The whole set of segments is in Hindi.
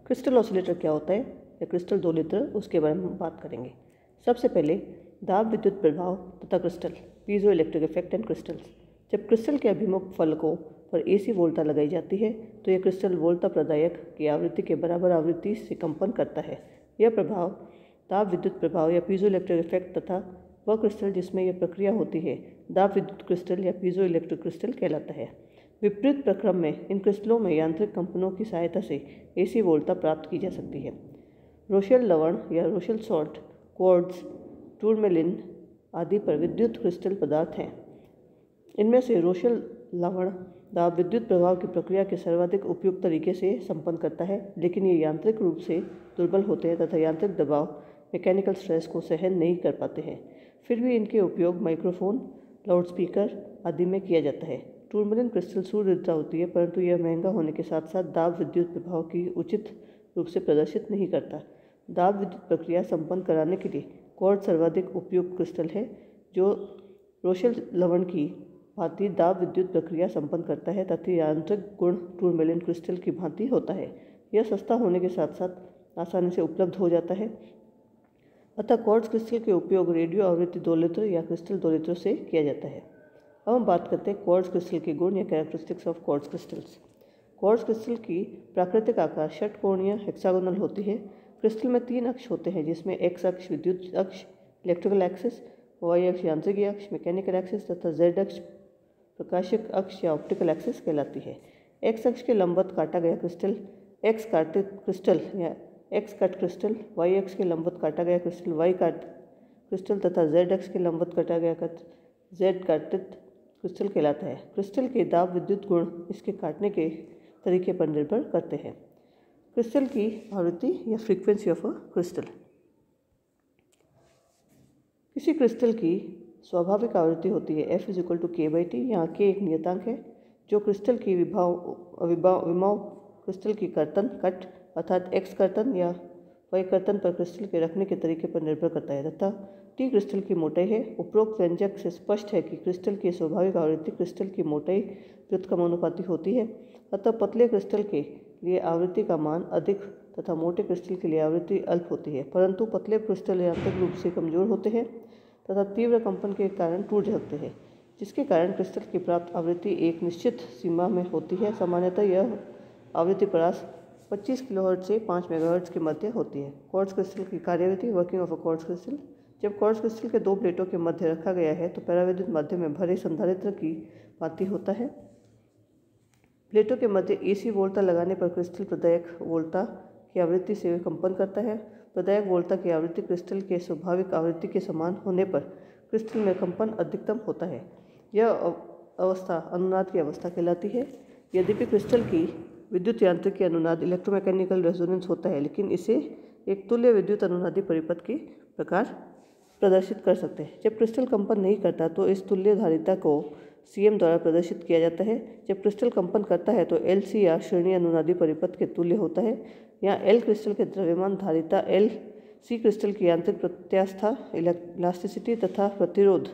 क्रिस्टल ऑसिलेटर क्या होता है या क्रिस्टल दोलित्र, उसके बारे में हम बात करेंगे। सबसे पहले दाब विद्युत प्रभाव तथा crystal, piezo electric effect and crystals. जब क्रिस्टल के अभिमुख फलकों पर एसी वोल्ता लगाई जाती है तो यह क्रिस्टल वोल्ता प्रदायक की आवृत्ति के बराबर आवृत्ति से कंपन करता है। यह प्रभाव दाब विद्युत प्रभाव या पीजो इलेक्ट्रिक इफेक्ट तथा वह क्रिस्टल जिसमें यह प्रक्रिया होती है दाब विद्युत क्रिस्टल या पीजो इलेक्ट्रिक क्रिस्टल कहलाता है। विपरीत प्रक्रम में इन क्रिस्टलों में यांत्रिक कंपनों की सहायता से एसी वोल्ता प्राप्त की जा सकती है। रोशेल लवण या रोशेल सॉल्ट, क्वार्ट्ज, टूरमेलिन आदि पर विद्युत क्रिस्टल पदार्थ हैं। इनमें से रोशेल लवण दाब विद्युत प्रभाव की प्रक्रिया के सर्वाधिक उपयुक्त तरीके से संपन्न करता है, लेकिन ये यांत्रिक रूप से दुर्बल होते हैं तथा यांत्रिक दबाव मैकेनिकल स्ट्रेस को सहन नहीं कर पाते हैं। फिर भी इनके उपयोग माइक्रोफोन, लाउडस्पीकर आदि में किया जाता है। टूरमेलिन क्रिस्टल सुदृढ़ता होती है, परंतु यह महंगा होने के साथ साथ दाब विद्युत प्रभाव की उचित रूप से प्रदर्शित नहीं करता। दाब विद्युत प्रक्रिया संपन्न कराने के लिए क्वार्ट्ज सर्वाधिक उपयुक्त क्रिस्टल है, जो रोशेल लवण की भांति दाब विद्युत प्रक्रिया संपन्न करता है तथा यांत्रिक गुण टूरमेलिन क्रिस्टल की भांति होता है। यह सस्ता होने के साथ साथ आसानी से उपलब्ध हो जाता है। अतः क्वार्ट्ज क्रिस्टल के उपयोग रेडियो आवृत्ति दोलित्र या क्रिस्टल दोलित्र से किया जाता है। अब हम बात करते हैं क्वार्ट्ज क्रिस्टल के गुण या characteristics of quartz crystals. Quartz crystal की प्राकृतिक आकार षटकोणीय हेक्सागोनल होती है। क्रिस्टल में 3 अक्ष होते हैं, जिसमें एक्स अक्ष विद्युत अक्ष इलेक्ट्रिकल एक्सिस, वाई अक्ष यांत्रिकी अक्ष मैकेनिकल एक्सिस तथा जेड अक्ष प्रकाशिक अक्ष या ऑप्टिकल एक्सिस कहलाती है। एक्स अक्ष के लंबवत काटा गया क्रिस्टल एक्स काटित क्रिस्टल या एक्स कट क्रिस्टल, वाई अक्ष के लंबवत काटा गया क्रिस्टल वाई काट क्रिस्टल तथा जेड अक्ष के लंबवत काटा गया जेड काटित क्रिस्टल कहलाता है। क्रिस्टल के दाब विद्युत गुण इसके काटने के तरीके पर निर्भर करते हैं। क्रिस्टल की आवृत्ति या फ्रीक्वेंसी ऑफ अ क्रिस्टल। किसी क्रिस्टल की स्वाभाविक आवृत्ति होती है F = k/T। यहाँ k एक नियतांक है जो क्रिस्टल की विमाव क्रिस्टल की कर्तन कट अर्थात x कर्तन या y कर्तन पर क्रिस्टल के रखने के तरीके पर निर्भर करता है तथा T क्रिस्टल की मोटाई है। उपरोक्त व्यंजक से स्पष्ट है कि क्रिस्टल की स्वाभाविक आवृत्ति क्रिस्टल की मोटाई व्युत्क्रमानुपाती होती है। अतः पतले क्रिस्टल के लिए आवृत्ति का मान अधिक तथा मोटे क्रिस्टल के लिए आवृत्ति अल्प होती है, परंतु पतले क्रिस्टल यांत्रिक रूप से कमजोर होते हैं तथा तीव्र कंपन के कारण टूट सकते हैं, जिसके कारण क्रिस्टल की प्राप्त आवृत्ति एक निश्चित सीमा में होती है। सामान्यतः यह आवृत्ति परास 25 किलोहर्ट्ज से 5 मेगाहर्ट्ज के मध्य होती है। क्वार्ट्ज क्रिस्टल की कार्यविधि, working of a quartz crystal. जब क्वार्ट्ज क्रिस्टल के 2 प्लेटों के मध्य रखा गया है तो परावैद्युत माध्यम में भरे संधारित्र की भांति होता है। प्लेटों के मध्य एसी वोल्ता लगाने पर क्रिस्टल प्रदायक वोल्ता की आवृत्ति से कंपन करता है। प्रदायक वोल्ता की आवृत्ति क्रिस्टल के स्वाभाविक आवृत्ति के समान होने पर क्रिस्टल में कंपन अधिकतम होता है। यह अवस्था अनुनाद की अवस्था कहलाती है। यद्यपि क्रिस्टल की विद्युत यांत्रिकी अनुनाद इलेक्ट्रोमैकेनिकल रेजोनेंस होता है, लेकिन इसे एक तुल्य विद्युत अनुनादी परिपथ के प्रकार प्रदर्शित कर सकते हैं। जब क्रिस्टल कंपन नहीं करता तो इस तुल्य धारिता को CM द्वारा प्रदर्शित किया जाता है। जब क्रिस्टल कंपन करता है तो LC या श्रेणी अनुनादी परिपथ के तुल्य होता है। यहाँ L क्रिस्टल के द्रव्यमान धारिता, L C क्रिस्टल की यांत्रिक प्रत्यास्था इलास्टिसिटी तथा प्रतिरोध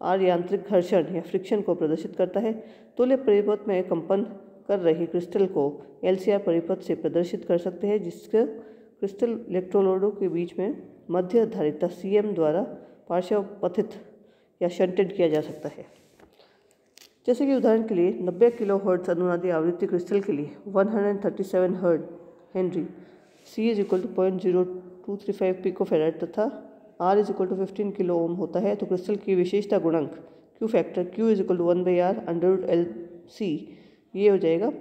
R यांत्रिक घर्षण या फ्रिक्शन को प्रदर्शित करता है। तुल्य परिपथ में कंपन कर रही क्रिस्टल को LCR परिपथ से प्रदर्शित कर सकते हैं, जिसके क्रिस्टल इलेक्ट्रोलोडों के बीच में मध्य धारिता CM द्वारा पार्श्वपथित या शंटेड किया जा सकता है। जैसे कि उदाहरण के लिए 90 किलोहर्ट्ज अनुनादी आवृत्ति क्रिस्टल के लिए 137 हेनरी, C = 0.0235 पिकोफैराड तथा R = 15 किलो ओम होता है, तो क्रिस्टल की विशेषता गुणांक Q फैक्टर Q = 1/R√LC ये हो जाएगा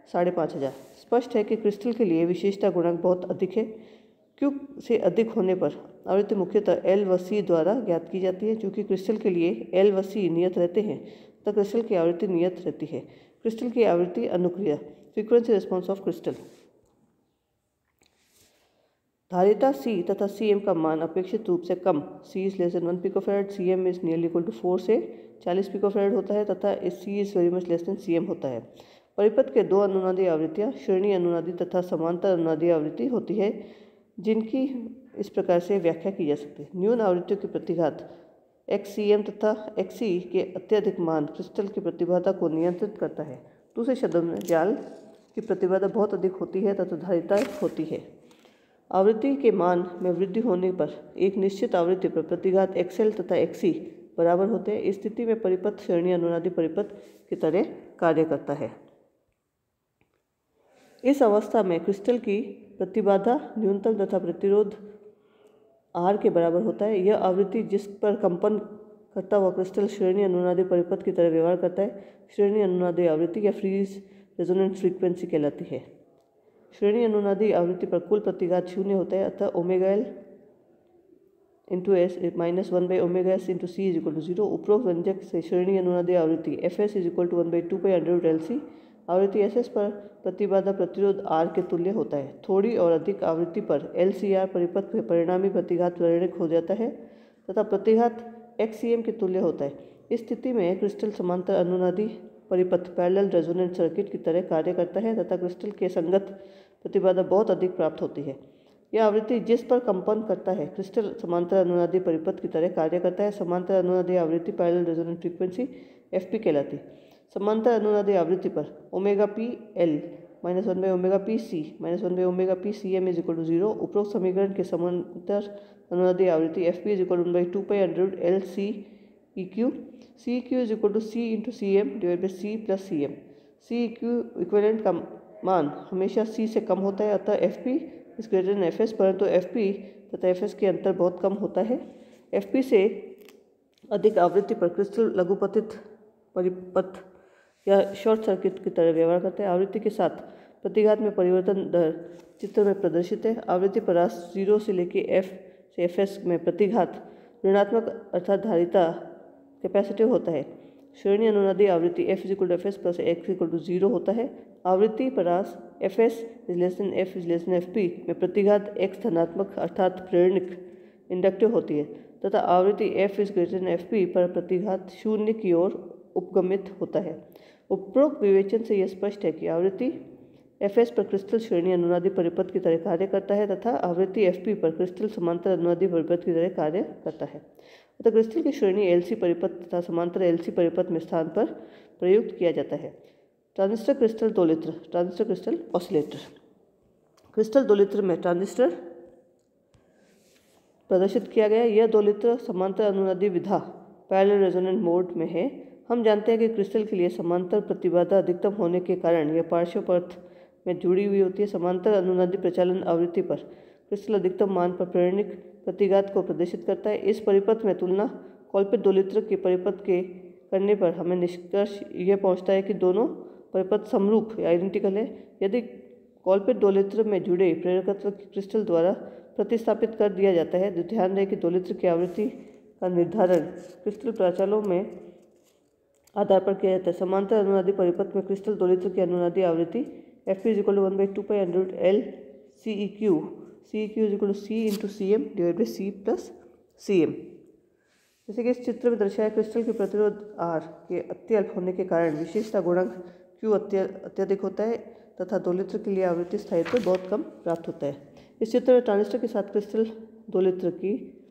5500। स्पष्ट है कि क्रिस्टल के लिए विशेषता गुणांक बहुत अधिक है। Q से अधिक होने पर आवृत्ति मुख्यतः L व C द्वारा ज्ञात की जाती है। चूँकि क्रिस्टल के लिए L व C नियत रहते हैं तो क्रिस्टल की आवृत्ति नियत रहती है। क्रिस्टल की आवृत्ति अनुक्रिया, फ्रीक्वेंसी रिस्पॉन्स ऑफ क्रिस्टल। धारिता C तथा CM का मान अपेक्षित रूप से कम C is less than 1 picofarad, CM is nearly equal to 4 से 40 पिकोफैराड होता है तथा C is very much less than CM होता है। परिपथ के 2 अनुनादी आवृत्तियाँ श्रेणी अनुनादी तथा समांतर अनुनादी आवृत्ति होती है, जिनकी इस प्रकार से व्याख्या की जा सकती है। न्यून आवृत्तियों की प्रतिघात XCM तथा XC के अत्यधिक मान क्रिस्टल की प्रतिबाधा को नियंत्रित करता है। दूसरे शब्दों में जाल की प्रतिबाधा बहुत अधिक होती है तथा धारिता होती है। आवृत्ति के मान में वृद्धि होने पर एक निश्चित आवृत्ति पर प्रतिघात XL तथा XC बराबर होते हैं। इस स्थिति में परिपथ श्रेणी अनुनादी परिपथ की तरह कार्य करता है। इस अवस्था में क्रिस्टल की प्रतिबाधा न्यूनतम तथा प्रतिरोध R के बराबर होता है। यह आवृत्ति जिस पर कंपन करता हुआ क्रिस्टल श्रेणी अनुनादी परिपथ की तरह व्यवहार करता है श्रेणी अनुनादी आवृत्ति या फ्रीज रेजोनेंट फ्रीक्वेंसी कहलाती है। श्रेणी अनुनादी आवृत्ति पर कुल प्रतिघात 0 होता है, अतः omega L into S minus 1/ωs into C is equal to 0। उपरोक्त व्यंजक से श्रेणी अनुनादी आवृत्ति Fs is equal to 1/2π√LC आवृत्ति SS पर प्रतिबाधा प्रतिरोध R के तुल्य होता है। थोड़ी और अधिक आवृत्ति पर LCR परिपथ में परिणामी प्रतिघात वर्णिक हो जाता है तथा प्रतिघात XCM के तुल्य होता है। इस स्थिति में क्रिस्टल समांतर अनुनादी परिपथ पैरेलल रेजोनेंट सर्किट की तरह कार्य करता है तथा क्रिस्टल के संगत प्रतिबाधा बहुत अधिक प्राप्त होती है। यह आवृत्ति जिस पर कंपन करता है क्रिस्टल समांतर अनुनादी परिपथ की तरह कार्य करता है। समांतर अनुनादी आवृत्ति पैरेलल रेजोनेंट फ्रीक्वेंसी FP कहलाती है। समांतर अनुनादी आवृत्ति पर omega P L minus 1/ωpc minus 1/ωpcm is equal to 0। उपरोक्त समीकरण के समांतर अनुनादी आवृत्ति FP is equal to 1/2π√LCEQ CEQ is equal to C into CM divide by C plus CM। CEQ equivalent का मान हमेशा C से कम होता है, अतः FP is greater than FS, परंतु FP तथा FS के अंतर बहुत कम होता है। FP से अधिक आवृत्ति पर क्रिस्टल लघुपतित परिपथ या शॉर्ट सर्किट की तरह व्यवहार करते हैं। आवृत्ति के साथ प्रतिघात में परिवर्तन दर चित्र में प्रदर्शित है। आवृत्ति पर 0 से लेकर F से FS में प्रतिघात ऋणात्मक अर्थात धारिता कैपेसिटिव होता है। श्रेणी अनुनादी आवृत्ति F is equal to FS plus X equal to 0 होता है। आवृत्ति परास FS is less than F is less than FP में प्रतिघात X धनात्मक अर्थात प्रेरणिक इंडक्टिव होती है तथा आवृत्ति F is greater than FP पर प्रतिघात 0 की ओर उपगमित होता है। उपरोक्त विवेचन से यह स्पष्ट है कि आवृत्ति FS पर क्रिस्टल श्रेणी अनुनादी परिपथ की तरह कार्य करता है तथा आवृत्ति FP पर क्रिस्टल समांतर अनुनादी परिपथ की तरह कार्य करता है। अतः क्रिस्टल की श्रेणी LC परिपथ तथा समांतर LC परिपथ में स्थान पर प्रयुक्त किया जाता है। ट्रांजिस्टर क्रिस्टल दोलित्र ट्रांजिस्टर क्रिस्टल ऑसिलेटर। क्रिस्टल दोलित्र में ट्रांजिस्टर प्रदर्शित किया गया। यह दोलित्र समांतर अनुनादी विधा पैरेलल रेजोनेंट मोड में है। हम जानते हैं कि क्रिस्टल के लिए समांतर प्रतिबाधा अधिकतम होने के कारण यह पार्श्व परत में जुड़ी हुई होती है। समांतर अनुनादी प्रचालन आवृत्ति पर क्रिस्टल अधिकतम मान पर प्रेरणिक प्रतिघात को प्रदर्शित करता है। इस परिपथ में तुलना कॉल्पित दोलित्र के परिपथ के करने पर हमें निष्कर्ष यह पहुंचता है कि दोनों परिपथ समरूप या आइडेंटिकल है। यदि कॉल्पित दोलित्र में जुड़े प्रेरकत्व क्रिस्टल द्वारा प्रतिस्थापित कर दिया जाता है तो ध्यान दें कि दोलित्र की आवृत्ति का निर्धारण क्रिस्टल प्राचलों में आधार पर किया जाता है। समांतर अनुनादी परिपथ में क्रिस्टल दोलित्र की अनुनादी आवृत्ति FP is equal to 1/2π√LCEQ CEQ is equal to C into CM divide by C plus CM। जैसे कि इस चित्र में दर्शाया क्रिस्टल के प्रतिरोध R के अत्यल्प होने के कारण विशेषता गुणांक Q अत्यधिक होता है तथा दोलित्र के लिए आवृत्ति स्थायित्व बहुत कम प्राप्त होता है। इस चित्र में ट्रांजिस्टर के साथ क्रिस्टल दोलित्र की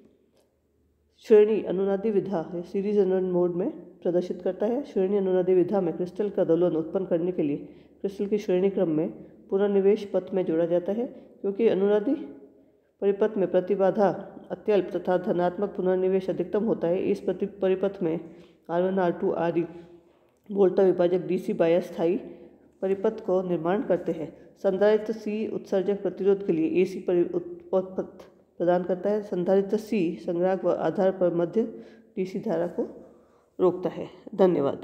श्रेणी अनुनादी विधा सीरीज रेजोनेंट मोड में प्रदर्शित करता है। श्रेणी अनुनादी विधा में क्रिस्टल का दोलन उत्पन्न करने के लिए क्रिस्टल की श्रेणी क्रम में पुनर्निवेश पथ में जोड़ा जाता है। क्योंकि अनुनादी परिपथ में प्रतिबाधा अत्यल्प तथा धनात्मक पुनर्निवेश अधिकतम होता है, इस परिपथ में R1 R2 RE वोल्टा विभाजक DC बायस स्थायी परिपथ को निर्माण करते हैं। संधारित्र C उत्सर्जक प्रतिरोध के लिए AC पथ प्रदान करता है। संधारित्र C संग्राहक व आधार पर मध्य DC धारा को रोकता है। धन्यवाद।